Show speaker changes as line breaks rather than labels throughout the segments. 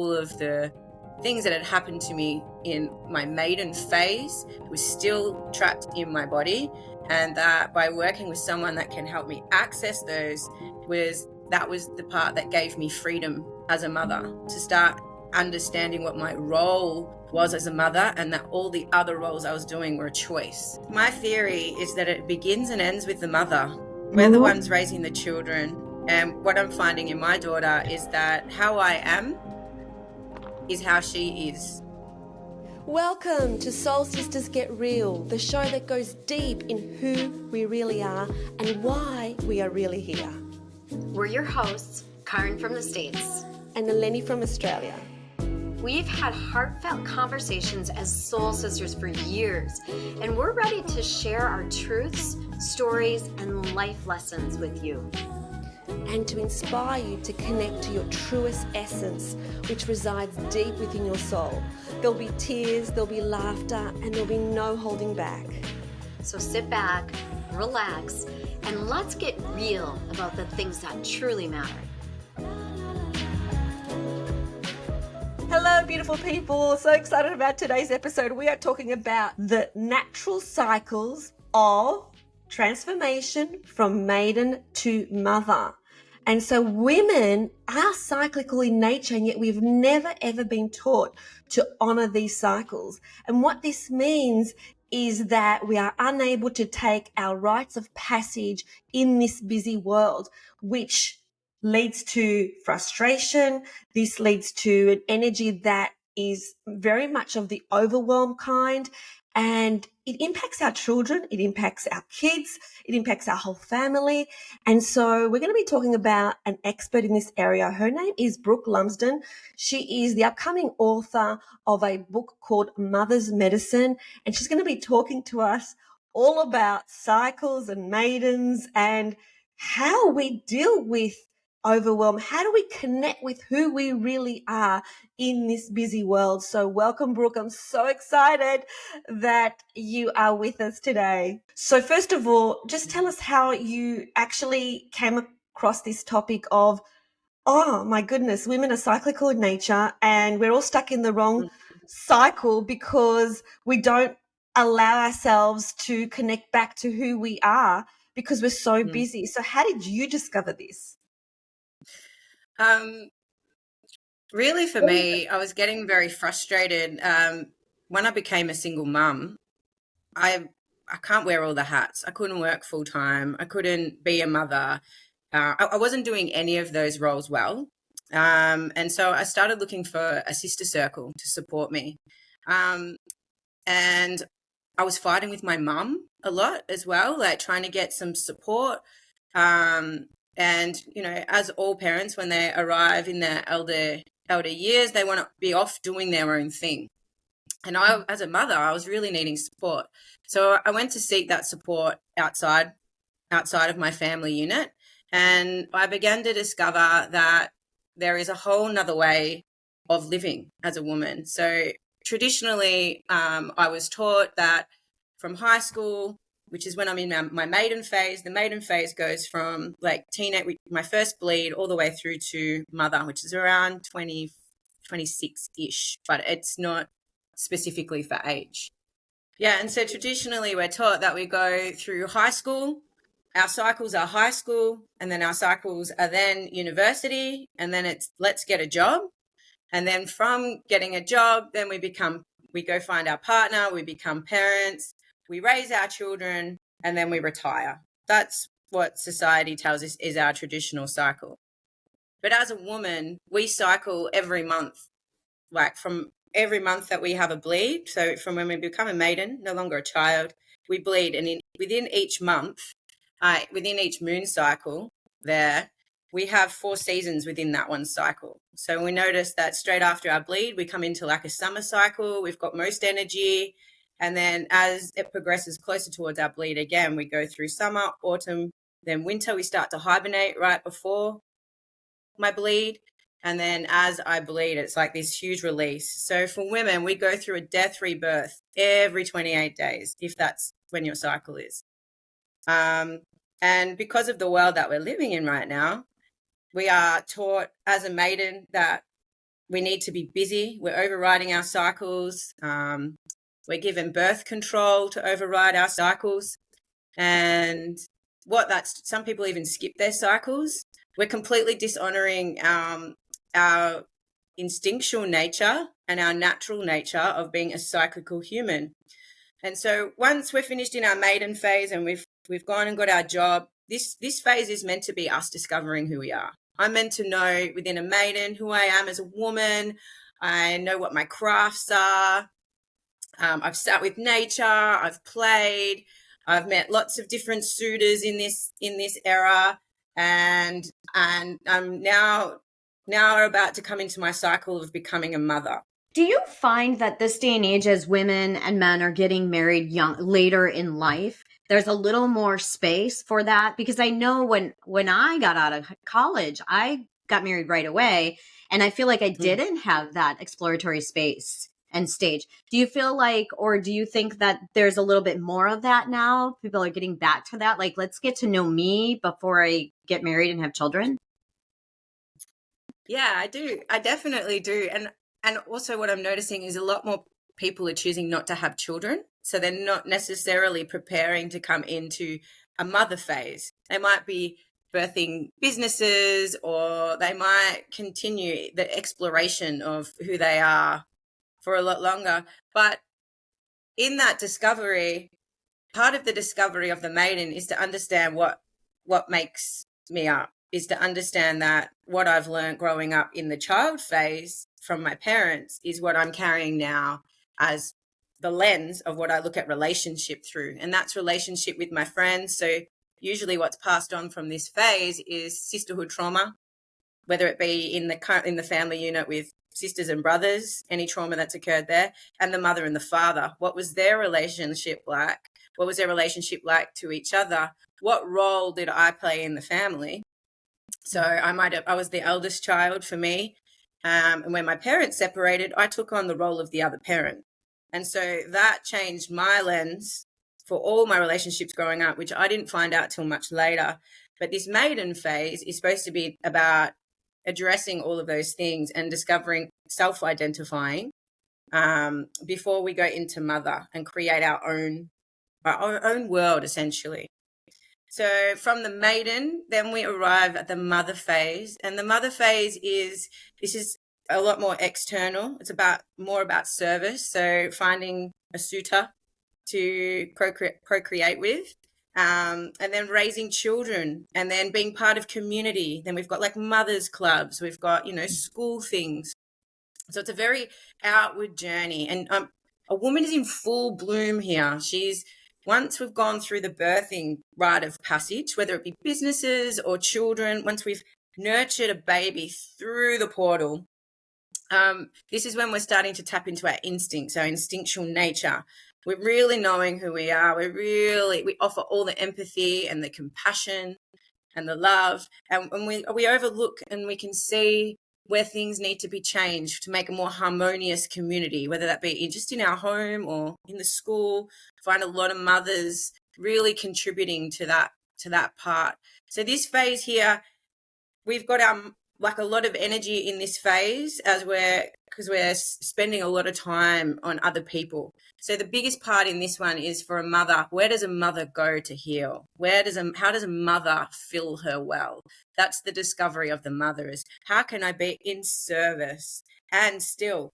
all of the things that had happened to me in my maiden phase was still trapped in my body, and that by working with someone that can help me access those was the part that gave me freedom as a mother, to start understanding what my role was as a mother, and that all the other roles I was doing were a choice. My theory is that it begins and ends with the mother. We're the ones raising the children, and what I'm finding in my daughter is that how I am is how she is.
Welcome to Soul Sisters Get Real, the show that goes deep in who we really are and why we are really here.
We're your hosts, Caryn from the States
and Eleni from Australia.
We've had heartfelt conversations as soul sisters for years, and we're ready to share our truths, stories, and life lessons with you.
And to inspire you to connect to your truest essence, which resides deep within your soul. There'll be tears, there'll be laughter, and there'll be no holding back.
So sit back, relax, and let's get real about the things that truly matter.
Hello, beautiful people. So excited about today's episode. We are talking about the natural cycles of transformation from maiden to mother. And so women are cyclical in nature, and yet we've never ever been taught to honor these cycles. And what this means is that we are unable to take our rites of passage in this busy world, which leads to frustration. This leads to an energy that is very much of the overwhelm kind, and it impacts our children, it impacts our kids, it impacts our whole family. And so we're going to be talking about an expert in this area. Her name is Brooke Lumsden. She is the upcoming author of a book called Mother's Medicine, and she's going to be talking to us all about cycles and maidens and how we deal with overwhelm. How do we connect with who we really are in this busy world? So welcome, Brooke. I'm so excited that you are with us today. So first of all, just tell us how you actually came across this topic of, oh my goodness, women are cyclical in nature and we're all stuck in the wrong cycle because we don't allow ourselves to connect back to who we are because we're so busy. So how did you discover this?
Really for me, I was getting very frustrated when I became a single mum. I can't wear all the hats. I couldn't work full time. I couldn't be a mother. I wasn't doing any of those roles well. And so I started looking for a sister circle to support me. And I was fighting with my mum a lot as well, like trying to get some support. And, you know, as all parents, when they arrive in their elder years, they want to be off doing their own thing. And I, as a mother, I was really needing support. So I went to seek that support outside of my family unit. And I began to discover that there is a whole nother way of living as a woman. So traditionally, I was taught that from high school, which is when I'm in my maiden phase. The maiden phase goes from like teenage, my first bleed, all the way through to mother, which is around 20, 26-ish, but it's not specifically for age. Yeah, and so traditionally we're taught that we go through high school, our cycles are high school, and then our cycles are then university, and then it's let's get a job. And then from getting a job, then we go find our partner, we become parents, we raise our children, and then we retire. That's what society tells us is our traditional cycle. But as a woman, we cycle every month, like from every month that we have a bleed. So from when we become a maiden, no longer a child, we bleed. And within each month, within each moon cycle there, we have 4 seasons within that one cycle. So we notice that straight after our bleed, we come into like a summer cycle. We've got most energy. And then as it progresses closer towards our bleed again, we go through summer, autumn, then winter. We start to hibernate right before my bleed. And then as I bleed, it's like this huge release. So for women, we go through a death rebirth every 28 days, if that's when your cycle is. And because of the world that we're living in right now, we are taught as a maiden that we need to be busy. We're overriding our cycles. We're given birth control to override our cycles. And some people even skip their cycles. We're completely dishonoring our instinctual nature and our natural nature of being a cyclical human. And so once we're finished in our maiden phase and we've gone and got our job, this phase is meant to be us discovering who we are. I'm meant to know within a maiden who I am as a woman. I know what my crafts are. I've sat with nature. I've played. I've met lots of different suitors in this era, and I'm now about to come into my cycle of becoming a mother.
Do you find that this day and age, as women and men are getting married later in life, there's a little more space for that? Because I know when I got out of college, I got married right away, and I feel like I didn't have that exploratory space and stage. Do you feel like, or do you think that there's a little bit more of that now? People are getting back to that, like, let's get to know me before I get married and have children?
Yeah, I do. I definitely do. And also what I'm noticing is a lot more people are choosing not to have children. So they're not necessarily preparing to come into a mother phase. They might be birthing businesses, or they might continue the exploration of who they are for a lot longer. But in that discovery, part of the discovery of the maiden is to understand what makes me up, is to understand that what I've learned growing up in the child phase from my parents is what I'm carrying now as the lens of what I look at relationship through. And that's relationship with my friends. So usually what's passed on from this phase is sisterhood trauma, whether it be in the family unit with sisters and brothers, any trauma that's occurred there, and the mother and the father. What was their relationship like? What was their relationship like to each other? What role did I play in the family? So I was the eldest child for me. And when my parents separated, I took on the role of the other parent. And so that changed my lens for all my relationships growing up, which I didn't find out till much later. But this maiden phase is supposed to be about addressing all of those things and discovering, self-identifying before we go into mother and create our own world, essentially. So from the maiden, then we arrive at the mother phase. And the mother phase is a lot more external. It's more about service. So finding a suitor to procreate with, and then raising children, and then being part of community. Then we've got like mothers clubs. We've got, school things. So it's a very outward journey. And a woman is in full bloom here. Once we've gone through the birthing rite of passage, whether it be businesses or children, once we've nurtured a baby through the portal, this is when we're starting to tap into our instincts, our instinctual nature. We're really knowing who we are. We offer all the empathy and the compassion and the love. And we overlook and we can see where things need to be changed to make a more harmonious community, whether that be just in our home or in the school. I find a lot of mothers really contributing to that part. So this phase here, we've got a lot of energy in this phase because we're spending a lot of time on other people. So the biggest part in this one is for a mother. Where does a mother go to heal? How does a mother fill her well? That's the discovery of the mother, is how can I be in service and still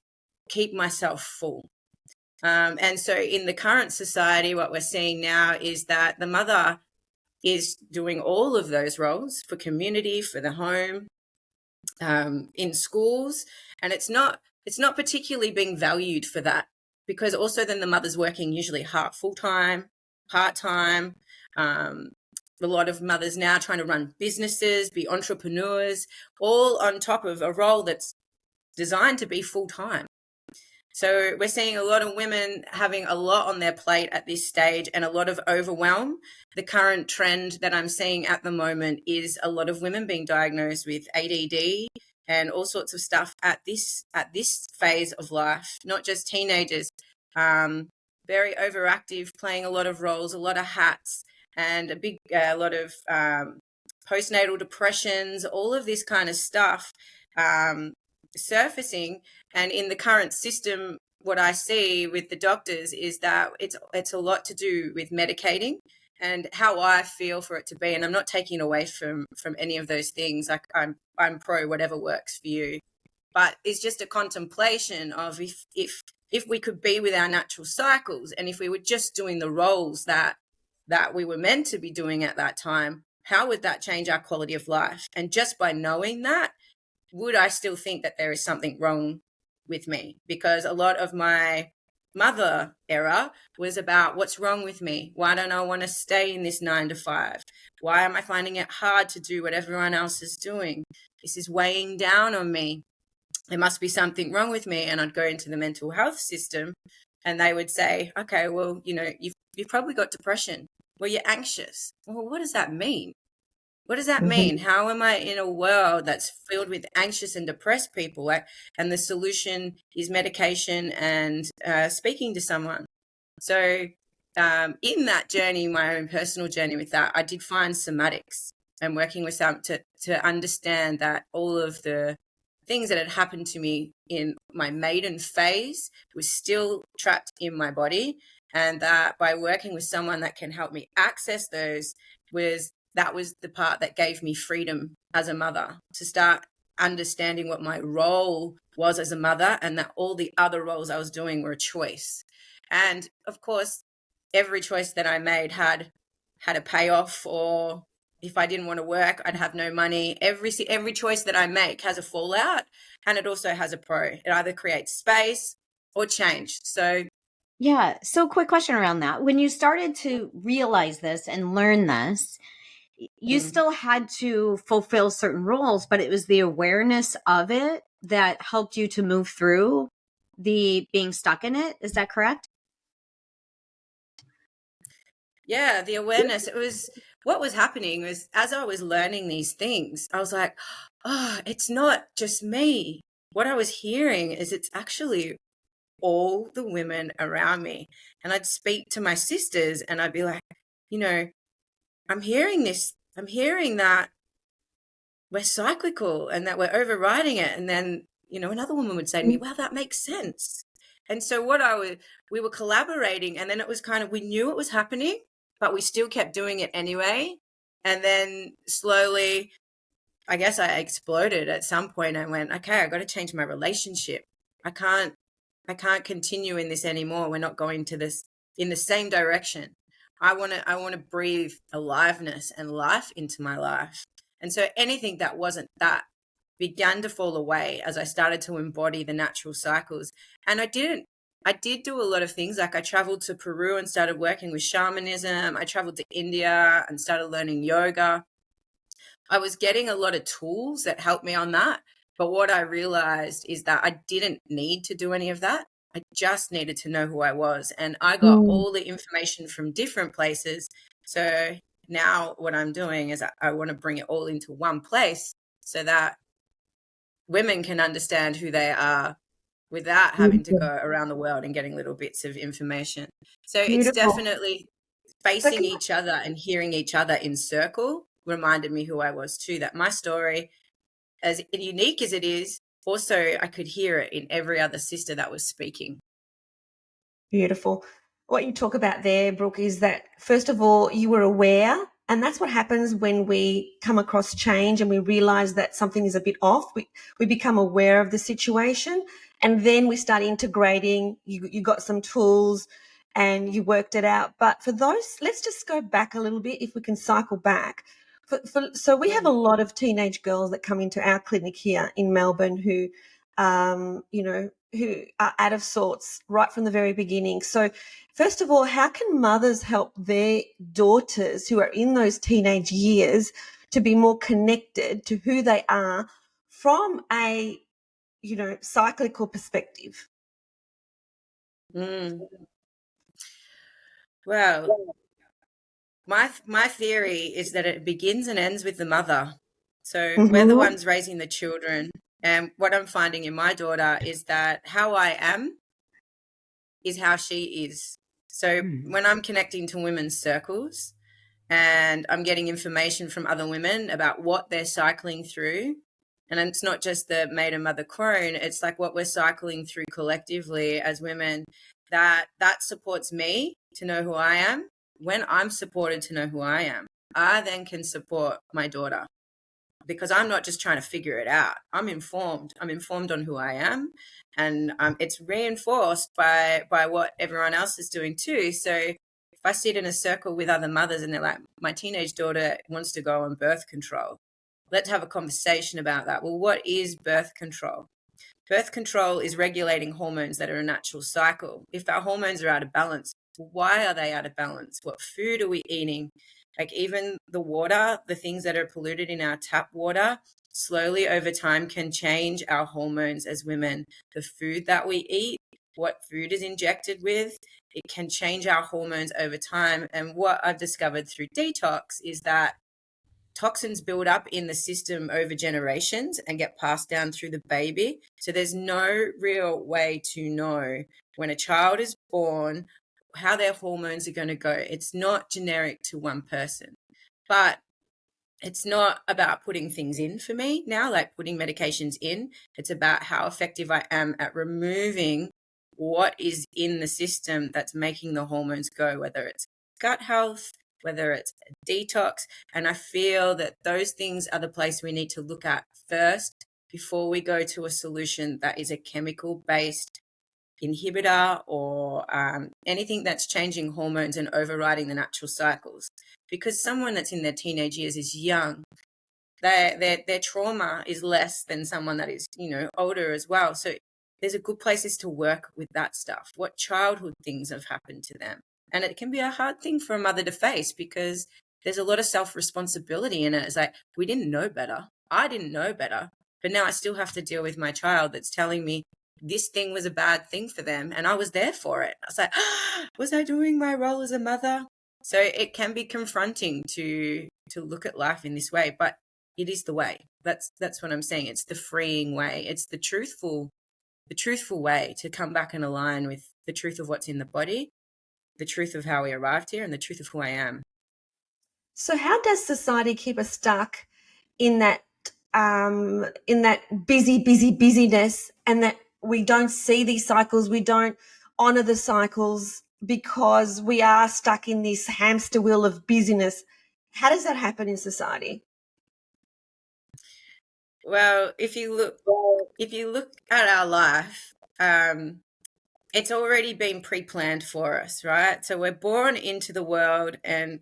keep myself full? And so in the current society, what we're seeing now is that the mother is doing all of those roles for community, for the home, in schools, and it's not particularly being valued for that, because also then the mother's working usually full-time, part-time. A lot of mothers now trying to run businesses, be entrepreneurs, all on top of a role that's designed to be full-time. So we're seeing a lot of women having a lot on their plate at this stage and a lot of overwhelm. The current trend that I'm seeing at the moment is a lot of women being diagnosed with ADD and all sorts of stuff at this phase of life, not just teenagers, very overactive, playing a lot of roles, a lot of hats, and a lot of postnatal depressions, all of this kind of stuff. surfacing. And in the current system, what I see with the doctors is that it's a lot to do with medicating and how I feel for it to be. And I'm not taking away from any of those things. Like I'm pro whatever works for you. But it's just a contemplation of if we could be with our natural cycles, and if we were just doing the roles that we were meant to be doing at that time, how would that change our quality of life? And just by knowing that, would I still think that there is something wrong with me? Because a lot of my mother era was about what's wrong with me? Why don't I want to stay in this 9 to 5? Why am I finding it hard to do what everyone else is doing? This is weighing down on me. There must be something wrong with me. And I'd go into the mental health system and they would say, okay, well, you've probably got depression. Well, you're anxious. Well, what does that mean? What does that mean? How am I in a world that's filled with anxious and depressed people? And the solution is medication and speaking to someone. So in that journey, my own personal journey with that, I did find somatics and working with some to understand that all of the things that had happened to me in my maiden phase was still trapped in my body. And that by working with someone that can help me access those that was the part that gave me freedom as a mother, to start understanding what my role was as a mother, and that all the other roles I was doing were a choice. And of course, every choice that I made had a payoff, or if I didn't want to work, I'd have no money. Every choice that I make has a fallout, and it also has a pro. It either creates space or change. So
Yeah. So quick question around that. When you started to realize this and learn this, you still had to fulfill certain roles, but it was the awareness of it that helped you to move through the being stuck in it. Is that correct?
yeah, the awareness, it was what was happening was, as I was learning these things, I was like, oh, it's not just me. What I was hearing is it's actually all the women around me. And I'd speak to my sisters and I'd be like, I'm hearing this. I'm hearing that we're cyclical and that we're overriding it. And then, another woman would say to me, wow, that makes sense. And so we were collaborating, and then it was kind of, we knew it was happening, but we still kept doing it anyway. And then slowly, I guess I exploded at some point. I went, okay, I got to change my relationship. I can't continue in this anymore. We're not going to this in the same direction. I want to breathe aliveness and life into my life. And so anything that wasn't that began to fall away as I started to embody the natural cycles. And I did do a lot of things. Like I traveled to Peru and started working with shamanism. I traveled to India and started learning yoga. I was getting a lot of tools that helped me on that. But what I realized is that I didn't need to do any of that. I just needed to know who I was. And I got all the information from different places. So now what I'm doing is I want to bring it all into one place so that women can understand who they are without having to go around the world and getting little bits of information. So it's definitely facing each other and hearing each other in circle reminded me who I was too, that my story, as unique as it is, also I could hear it in every other sister that was speaking.
Beautiful. What you talk about there, Brooke, is that first of all, you were aware, and that's what happens when we come across change and we realize that something is a bit off. We become aware of the situation, and then we start integrating. You got some tools and you worked it out. But for those, let's just go back a little bit, if we can cycle back. So we have a lot of teenage girls that come into our clinic here in Melbourne who, who are out of sorts right from the very beginning. So first of all, how can mothers help their daughters who are in those teenage years to be more connected to who they are from a, cyclical perspective?
Well, my theory is that it begins and ends with the mother. So we're the ones raising the children. And what I'm finding in my daughter is that how I am is how she is. So when I'm connecting to women's circles and I'm getting information from other women about what they're cycling through, And it's not just the maiden mother crone, it's like what we're cycling through collectively as women, that supports me to know who I am. When I'm supported to know who I am, I then can support my daughter, because I'm not just trying to figure it out. I'm informed on who I am, and it's reinforced by what everyone else is doing too. So if I sit in a circle with other mothers and they're like, my teenage daughter wants to go on birth control, let's have a conversation about that. Well, what is birth control? Birth control is regulating hormones that are a natural cycle. If our hormones are out of balance, why are they out of balance? What food are we eating? Like even the water, the things that are polluted in our tap water, slowly over time can change our hormones as women. The food that we eat, what food is injected with, it can change our hormones over time. And what I've discovered through detox is that toxins build up in the system over generations and get passed down through the baby. So there's no real way to know when a child is born how their hormones are going to go. It's not generic to one person. But it's not about putting things in for me now, like putting medications in. It's about how effective I am at removing what is in the system that's making the hormones go, whether it's gut health, whether it's a detox. And I feel that those things are the place we need to look at first before we go to a solution that is a chemical-based inhibitor or anything that's changing hormones and overriding the natural cycles. Because someone that's in their teenage years is young, their trauma is less than someone that is, older as well. So there's a good places to work with that stuff. What childhood things have happened to them? And it can be a hard thing for a mother to face because there's a lot of self-responsibility in it. It's like, we didn't know better. I didn't know better. But now I still have to deal with my child that's telling me this thing was a bad thing for them. And I was there for it. I was like, was I doing my role as a mother? So it can be confronting to look at life in this way, but it is the way. That's what I'm saying. It's the freeing way. It's the truthful way to come back and align with the truth of what's in the body, the truth of how we arrived here, and the truth of who I am.
So how does society keep us stuck in that busyness, and that we don't see these cycles, we don't honor the cycles because we are stuck in this hamster wheel of busyness? How does that happen in society?
Well, if you look at our life, it's already been pre-planned for us, right? So we're born into the world, and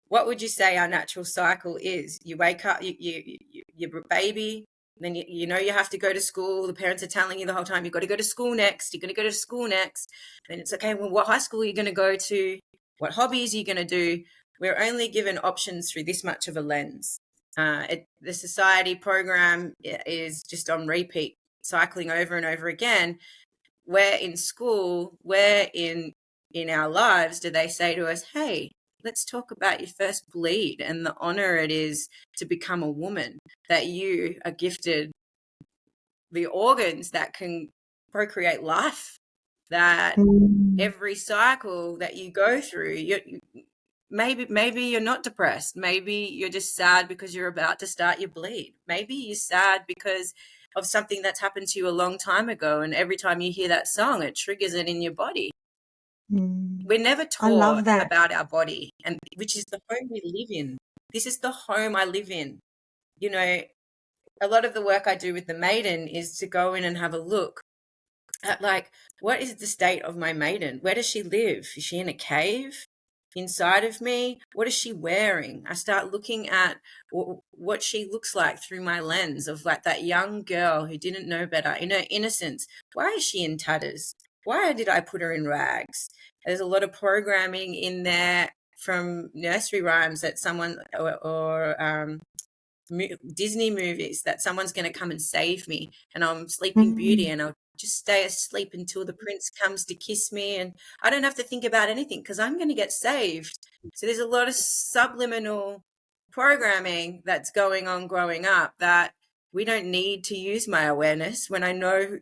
what would you say our natural cycle is? You wake up, you're a baby, then you have to go to school. The parents are telling you the whole time, you've got to go to school next, you're going to go to school next. And it's okay, well, what high school are you going to go to? What hobbies are you going to do? We're only given options through this much of a lens. The society program is just on repeat, cycling over and over again. Where in school, where in our lives do they say to us, hey, let's talk about your first bleed and the honor it is to become a woman, that you are gifted the organs that can procreate life, that every cycle that you go through, maybe you're not depressed. Maybe you're just sad because you're about to start your bleed. Maybe you're sad because of something that's happened to you a long time ago, and every time you hear that song, it triggers it in your body. We're never taught about our body, and which is the home we live in. This is the home I live in. A lot of the work I do with the Maiden is to go in and have a look at, like, what is the state of my Maiden? Where does she live? Is she in a cave inside of me? What is she wearing? I start looking at what she looks like through my lens of, like, that young girl who didn't know better in her innocence. Why is she in tatters? Why did I put her in rags? There's a lot of programming in there from nursery rhymes that someone or Disney movies that someone's going to come and save me, and I'm Sleeping Beauty, and I'll just stay asleep until the prince comes to kiss me, and I don't have to think about anything because I'm going to get saved. So there's a lot of subliminal programming that's going on growing up that we don't need to use my awareness when I know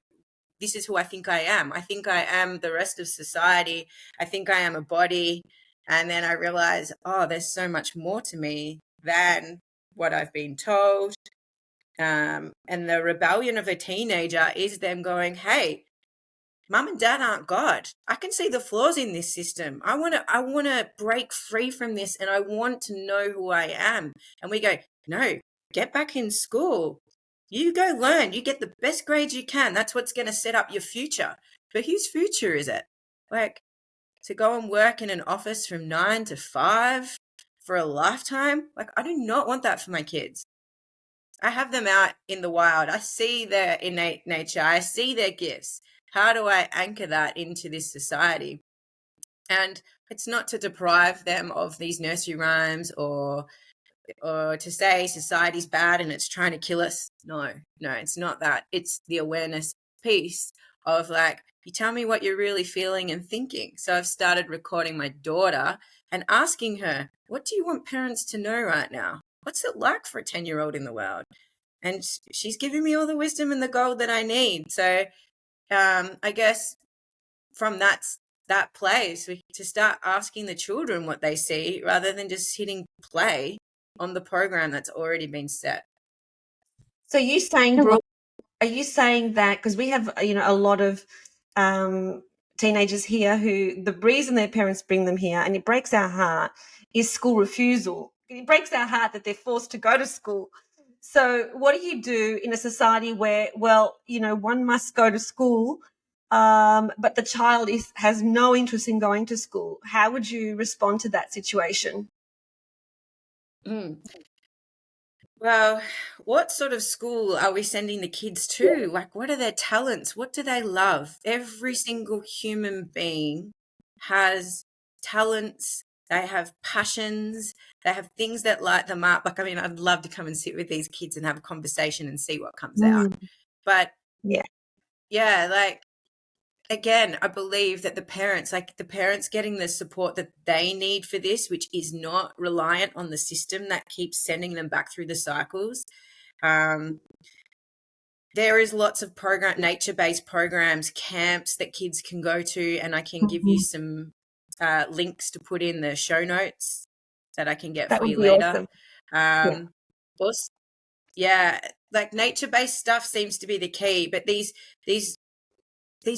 this is who I think I am. I think I am the rest of society. I think I am a body. And then I realize, oh, there's so much more to me than what I've been told. And the rebellion of a teenager is them going, hey, mum and dad aren't God. I can see the flaws in this system. I want to break free from this, and I want to know who I am. And we go, no, get back in school. You go learn. You get the best grades you can. That's what's going to set up your future. But whose future is it? Like, to go and work in an office from 9 to 5 for a lifetime? Like, I do not want that for my kids. I have them out in the wild. I see their innate nature. I see their gifts. How do I anchor that into this society? And it's not to deprive them of these nursery rhymes or to say society's bad and it's trying to kill us. No, it's not that. It's the awareness piece of like, you tell me what you're really feeling and thinking. So I've started recording my daughter and asking her, what do you want parents to know right now? What's it like for a 10-year-old in the world? And she's giving me all the wisdom and the gold that I need. So I guess from that place, to start asking the children what they see rather than just hitting play on the program that's already been set.
So you saying, Brooke, are you saying that, because we have, a lot of teenagers here who the reason their parents bring them here, and it breaks our heart, is school refusal. It breaks our heart that they're forced to go to school. So what do you do in a society where, well, one must go to school, but the child has no interest in going to school? How would you respond to that situation?
Well, what sort of school are we sending the kids to? Like, what are their talents? What do they love? Every single human being has talents. They have passions. They have things that light them up. Like, I mean, I'd love to come and sit with these kids and have a conversation and see what comes out. But yeah, like, again, I believe that the parents getting the support that they need for this, which is not reliant on the system that keeps sending them back through the cycles. There is lots of nature-based programs, camps that kids can go to, and I can give you some links to put in the show notes that I can get
That
for
would
you
be
later.
awesome.
Also, like nature-based stuff seems to be the key, but these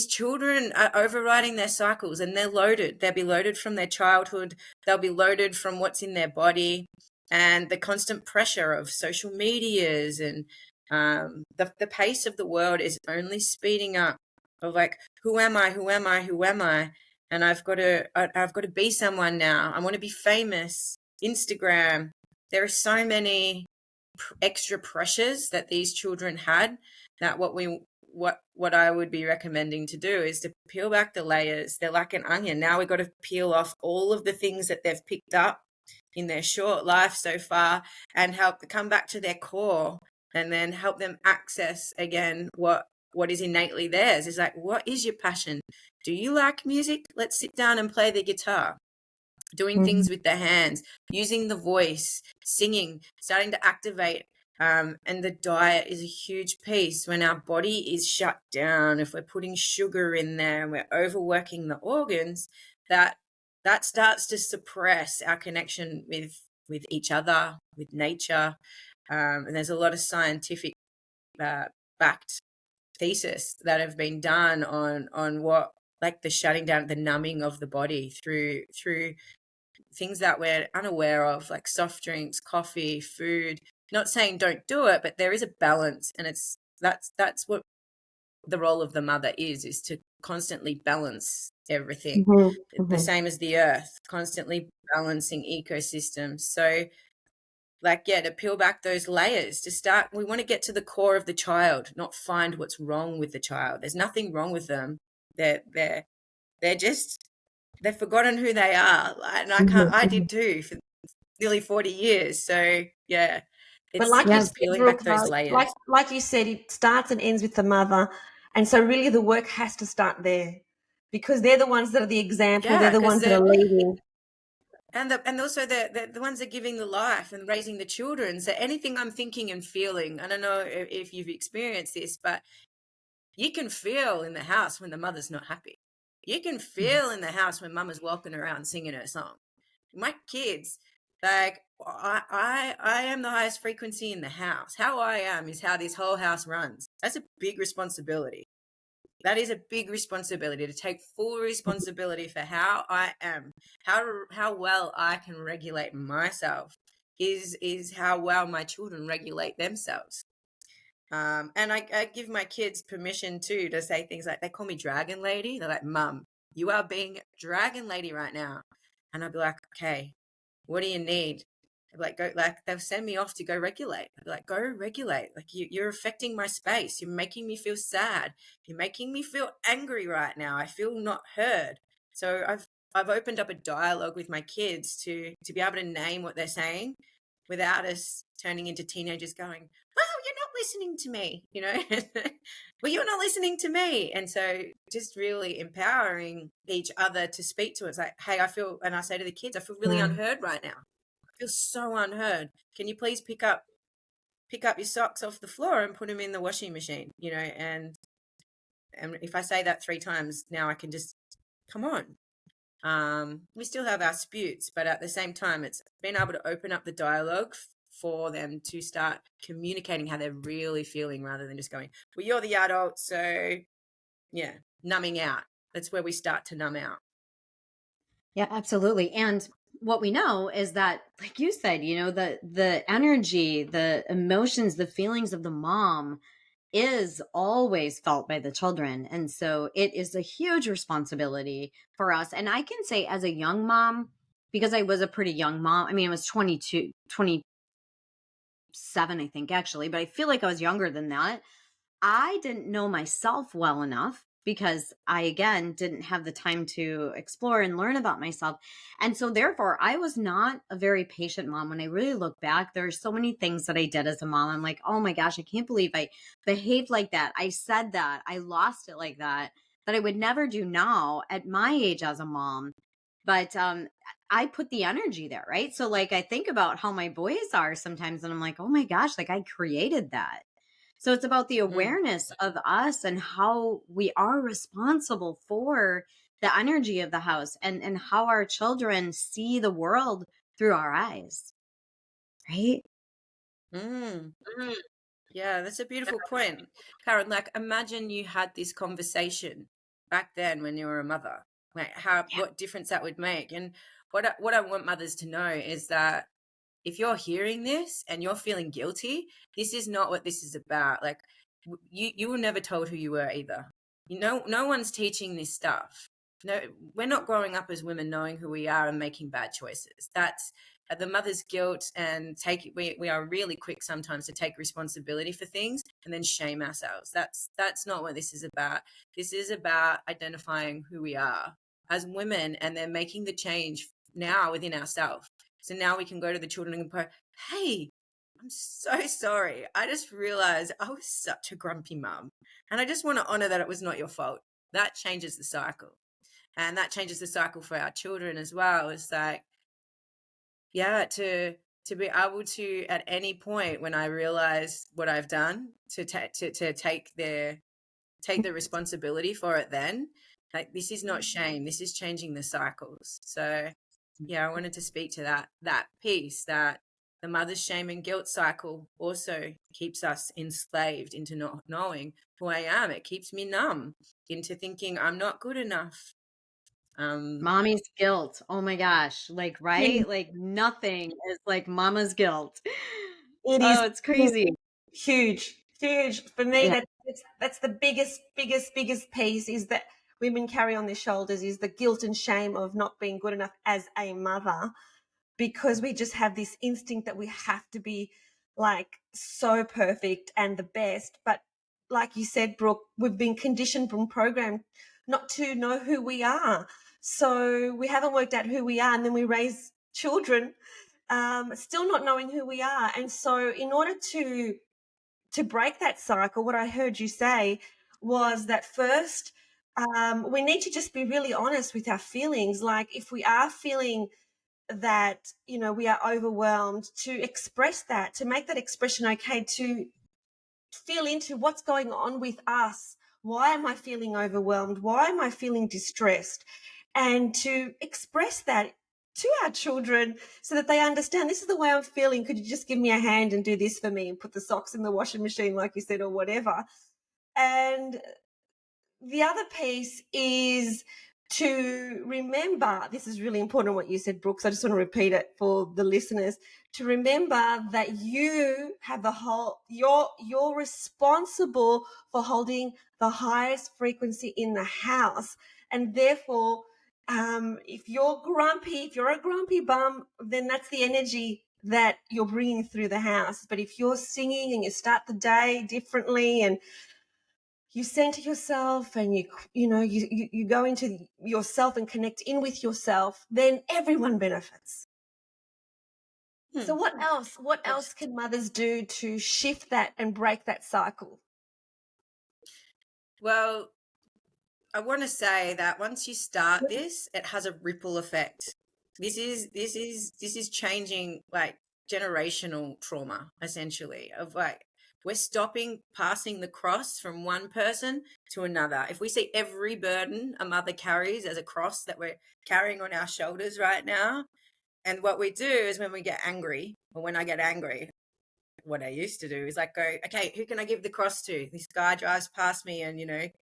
children are overriding their cycles, and they're loaded. They'll be loaded from their childhood. They'll be loaded from what's in their body and the constant pressure of social medias, and the pace of the world is only speeding up. Of like, who am I? Who am I? Who am I? And I've got to be someone now. I want to be famous. Instagram. There are so many extra pressures that these children had, that what I would be recommending to do is to peel back the layers. They're like an onion. Now we've got to peel off all of the things that they've picked up in their short life so far and help come back to their core, and then help them access again what is innately theirs. Is like, what is your passion? Do you like music? Let's sit down and play the guitar. Doing things with the hands, using the voice, singing, starting to activate. And the diet is a huge piece. When our body is shut down, if we're putting sugar in there and we're overworking the organs, that starts to suppress our connection with each other, with nature. And there's a lot of scientific backed thesis that have been done on what, like the shutting down, the numbing of the body through things that we're unaware of, like soft drinks, coffee, food. Not saying don't do it, but there is a balance, and that's what the role of the mother is to constantly balance everything. The same as the earth, constantly balancing ecosystems. So to peel back those layers, to start, we want to get to the core of the child, not find what's wrong with the child. There's nothing wrong with them. They're just, they've forgotten who they are. And I did too for nearly 40 years. So yeah,
But
it's
like you said,
peeling
Brooke,
back those layers.
like you said, it starts and ends with the mother. And so really the work has to start there, because they're the ones that are the example. They're the ones that are leading.
And also the ones that are giving the life and raising the children. So anything I'm thinking and feeling, I don't know if you've experienced this, but you can feel in the house when the mother's not happy. You can feel in the house when mama's walking around singing her song. My kids, Like, I am the highest frequency in the house. How I am is how this whole house runs. That's a big responsibility. That is a big responsibility, to take full responsibility for how I am, how well I can regulate myself is how well my children regulate themselves. And I give my kids permission too to say things like, they call me Dragon Lady. They're like, Mum, you are being Dragon Lady right now. And I'll be like, okay, what do you need? They'll be like, go, like, they'll send me off to go regulate. I'll be like, go regulate. Like, you're affecting my space. You're making me feel sad. You're making me feel angry right now. I feel not heard. So I've opened up a dialogue with my kids to be able to name what they're saying without us turning into teenagers going, well, you're not listening to me, you know? Well, you're not listening to me. And so just really empowering each other to speak to us. Like, hey, I feel, and I say to the kids, I feel really unheard right now. I feel so unheard. Can you please pick up your socks off the floor and put them in the washing machine, you know? And if I say that 3 times now, I can just, come on. We still have our disputes, but at the same time, it's been able to open up the dialogue for them to start communicating how they're really feeling, rather than just going, well, you're the adult, so yeah, numbing out. That's where we start to numb out.
Yeah, absolutely. And what we know is that, like you said, you know, the energy, the emotions, the feelings of the mom is always felt by the children. And so it is a huge responsibility for us. And I can say, as a young mom, because I was a pretty young mom, I mean, I was 27, I think, actually, but I feel like I was younger than that. I didn't know myself well enough because I, again, didn't have the time to explore and learn about myself. And so therefore, I was not a very patient mom. When I really look back, there are so many things that I did as a mom. I'm like, oh my gosh, I can't believe I behaved like that. I said that. I lost it like that I would never do now at my age as a mom. But I put the energy there, right? So like, I think about how my boys are sometimes, and I'm like, oh my gosh, like I created that. So it's about the awareness of us and how we are responsible for the energy of the house, and how our children see the world through our eyes. Right?
Yeah, that's a beautiful point, Caryn. Like, imagine you had this conversation back then when you were a mother. Like, what difference that would make. And what I want mothers to know is that if you're hearing this and you're feeling guilty, this is not what this is about. Like, you were never told who you were either. You know, no one's teaching this stuff. No, we're not growing up as women knowing who we are and making bad choices. That's the mother's guilt, and we are really quick sometimes to take responsibility for things and then shame ourselves. That's not what this is about. This is about identifying who we are as women and then making the change now within ourselves. So now we can go to the children and go, hey, I'm so sorry. I just realized I was such a grumpy mum. And I just want to honor that it was not your fault. That changes the cycle. And that changes the cycle for our children as well. It's like, yeah, to be able to, at any point when I realize what I've done, to take the responsibility for it then. Like, this is not shame. This is changing the cycles. So yeah, I wanted to speak to that piece, that the mother's shame and guilt cycle also keeps us enslaved into not knowing who I am. It keeps me numb into thinking I'm not good enough.
Mommy's guilt. Oh my gosh. Like, right? Like nothing is like mama's guilt.
It is
Oh, it's crazy.
huge for me.
Yeah.
That's the biggest piece, is that women carry on their shoulders, is the guilt and shame of not being good enough as a mother, because we just have this instinct that we have to be like so perfect and the best. But like you said, Brooke, we've been conditioned and programmed not to know who we are. So we haven't worked out who we are, and then we raise children still not knowing who we are. And so in order to break that cycle, what I heard you say was that first, we need to just be really honest with our feelings. Like, if we are feeling that, you know, we are overwhelmed, to express that, to make that expression okay, to feel into what's going on with us. Why am I feeling overwhelmed? Why am I feeling distressed? And to express that to our children so that they understand this is the way I'm feeling. Could you just give me a hand and do this for me and put the socks in the washing machine, like you said, or whatever. And the other piece is to remember, this is really important what you said, Brooks. I just want to repeat it for the listeners, to remember that you have you're responsible for holding the highest frequency in the house. And therefore, if you're a grumpy bum, then that's the energy that you're bringing through the house. But if you're singing and you start the day differently and you center yourself and you go into yourself and connect in with yourself, then everyone benefits. So what else can mothers do to shift that and break that cycle?
Well, I want to say that once you start this, it has a ripple effect. This is changing like generational trauma, essentially, of like we're stopping passing the cross from one person to another. If we see every burden a mother carries as a cross that we're carrying on our shoulders right now, and what we do is when we get angry, or when I get angry, what I used to do is like go, okay, who can I give the cross to? This guy drives past me and,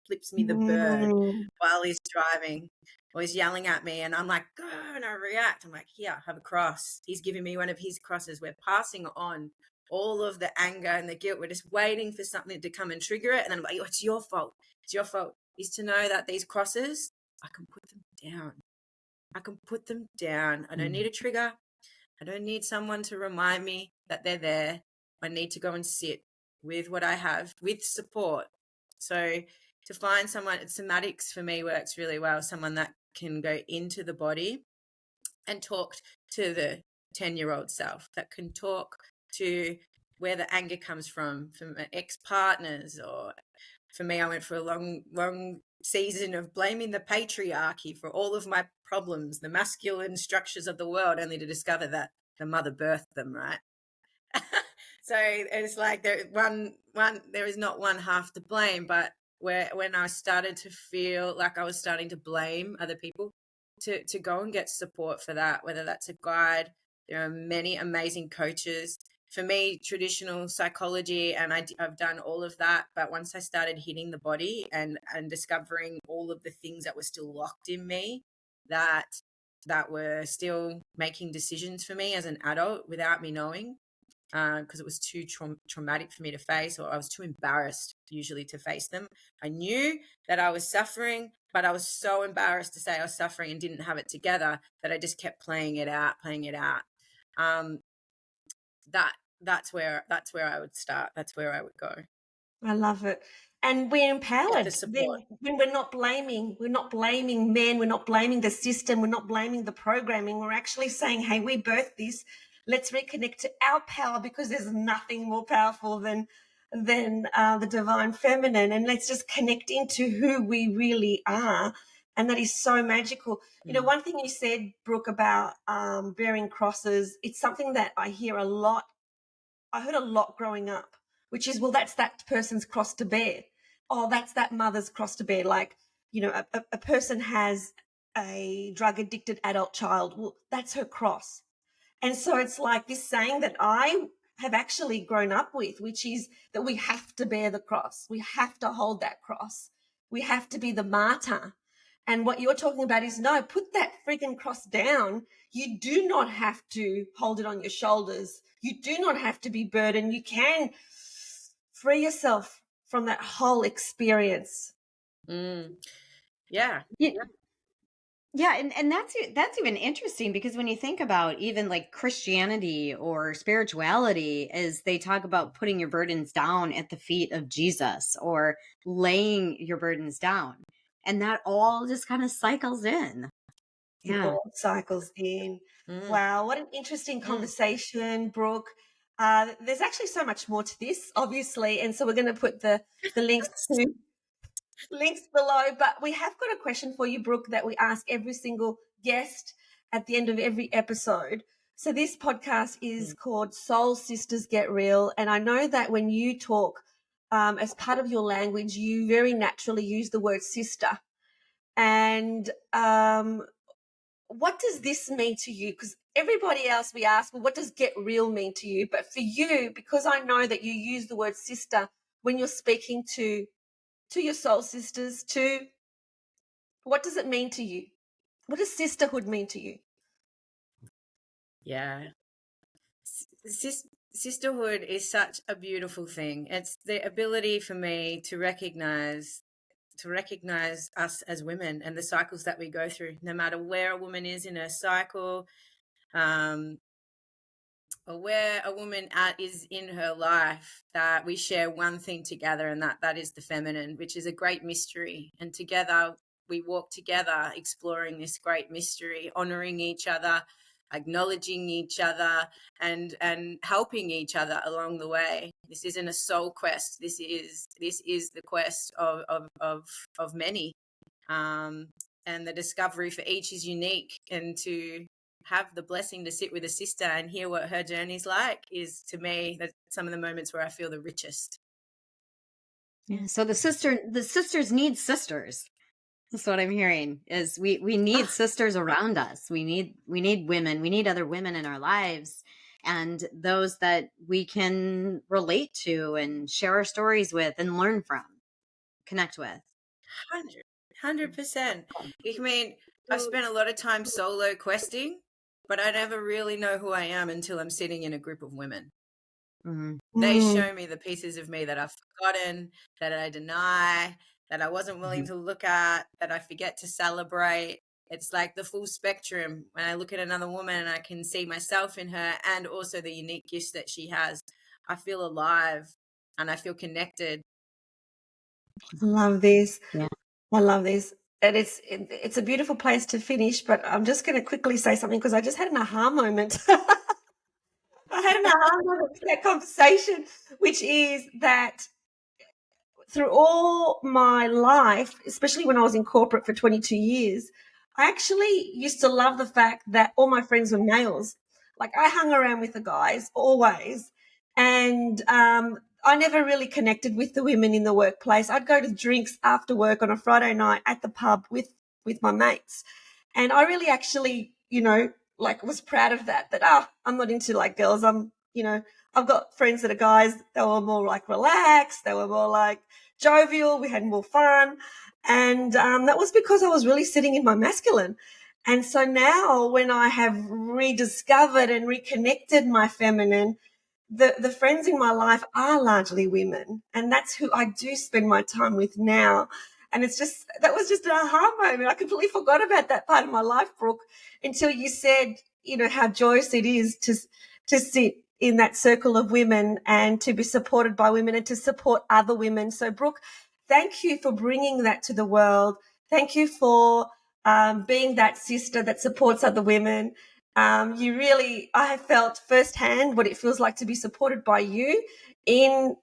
flips me the bird while he's driving, or he's yelling at me, and I'm like, go, and I react. I'm like, here, have a cross. He's giving me one of his crosses. We're passing on all of the anger and the guilt. We're just waiting for something to come and trigger it. And then I'm like, oh, it's your fault. It's your fault. Is to know that these crosses, I can put them down. I can put them down. I don't need a trigger. I don't need someone to remind me that they're there. I need to go and sit with what I have, with support. So to find someone, somatics for me works really well, someone that can go into the body and talk to the 10-year-old self, that can talk to where the anger comes from ex-partners. Or for me, I went for a long season of blaming the patriarchy for all of my problems, the masculine structures of the world, only to discover that the mother birthed them, right? So it's like there is not one half to blame, but when I started to feel like I was starting to blame other people, to go and get support for that, whether that's a guide. There are many amazing coaches. For me, traditional psychology, and I've done all of that, but once I started hitting the body and discovering all of the things that were still locked in me, that were still making decisions for me as an adult without me knowing, because it was too traumatic for me to face, or I was too embarrassed usually to face them. I knew that I was suffering, but I was so embarrassed to say I was suffering and didn't have it together that I just kept playing it out. That's where I would start. That's where I would go.
I love it. And we're empowered.
The support.
When we're not blaming men, we're not blaming the system, we're not blaming the programming. We're actually saying, hey, we birthed this. Let's reconnect to our power, because there's nothing more powerful than the divine feminine. And let's just connect into who we really are. And that is so magical. One thing you said, Brooke, about bearing crosses, it's something that I hear a lot. I heard a lot growing up, which is, well, that's that person's cross to bear. Oh, that's that mother's cross to bear. Like, a person has a drug addicted adult child. Well, that's her cross. And so it's like this saying that I have actually grown up with, which is that we have to bear the cross. We have to hold that cross. We have to be the martyr. And what you're talking about is, no, put that freaking cross down. You do not have to hold it on your shoulders. You do not have to be burdened. You can free yourself from that whole experience.
Yeah.
Yeah, and that's even interesting, because when you think about even like Christianity or spirituality, is they talk about putting your burdens down at the feet of Jesus, or laying your burdens down, and that all just kind of cycles in.
It all cycles in. Wow, what an interesting conversation, Brooke. There's actually so much more to this, obviously, and so we're going to put the links below. But we have got a question for you, Brooke, that we ask every single guest at the end of every episode. So this podcast is called Soul Sisters Get Real, and I know that when you talk, as part of your language, you very naturally use the word sister. And what does this mean to you? Because everybody else we ask, well, what does get real mean to you? But for you, because I know that you use the word sister when you're speaking to your soul sisters, what does it mean to you? What does sisterhood mean to you?
Yeah. Sisterhood is such a beautiful thing. It's the ability for me to recognize us as women and the cycles that we go through, no matter where a woman is in her cycle, or where a woman is in her life, that we share one thing together, and that is the feminine, which is a great mystery. And together we walk together, exploring this great mystery, honoring each other, acknowledging each other, and helping each other along the way. This isn't a soul quest. This is the quest of many, and the discovery for each is unique. And to have the blessing to sit with a sister and hear what her journey's like is, to me, that's some of the moments where I feel the richest.
Yeah. So the sisters need sisters. That's what I'm hearing, is we need sisters around us. We need women. We need other women in our lives, and those that we can relate to and share our stories with and learn from, connect with.
100%. I mean, I've spent a lot of time solo questing, but I never really know who I am until I'm sitting in a group of women.
Mm-hmm.
They show me the pieces of me that I've forgotten, that I deny, that I wasn't willing to look at, that I forget to celebrate. It's like the full spectrum. When I look at another woman and I can see myself in her, and also the unique gifts that she has, I feel alive and I feel connected.
I love this.
Yeah.
I love this. And it's a beautiful place to finish, but I'm just going to quickly say something because I just had an aha moment. I had an aha moment with that conversation, which is that through all my life, especially when I was in corporate for 22 years, I actually used to love the fact that all my friends were males. Like, I hung around with the guys always, and I never really connected with the women in the workplace. I'd go to drinks after work on a Friday night at the pub with my mates, and I really actually, was proud of that. I'm not into like girls. I've got friends that are guys. They were more like relaxed. They were more like jovial. We had more fun. And that was because I was really sitting in my masculine. And so now when I have rediscovered and reconnected my feminine, the friends in my life are largely women. And that's who I do spend my time with now. And that was just an aha moment. I completely forgot about that part of my life, Brooke, until you said, how joyous it is to sit in that circle of women and to be supported by women and to support other women. So, Brooke, thank you for bringing that to the world. Thank you for being that sister that supports other women. I have felt firsthand what it feels like to be supported by you in,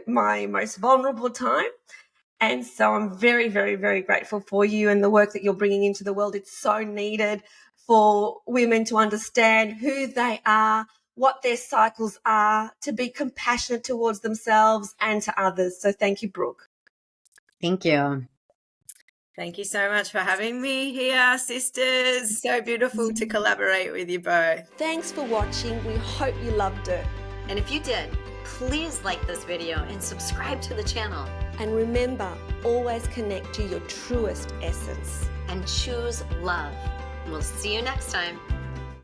my most vulnerable time. And so I'm very, very, very grateful for you and the work that you're bringing into the world. It's so needed for women to understand who they are, what their cycles are, to be compassionate towards themselves and to others. So thank you, Brooke.
Thank you.
Thank you so much for having me here, sisters. So beautiful to collaborate with you both.
Thanks for watching. We hope you loved it.
And if you did, please like this video and subscribe to the channel.
And remember, always connect to your truest essence.
And choose love. We'll see you next time.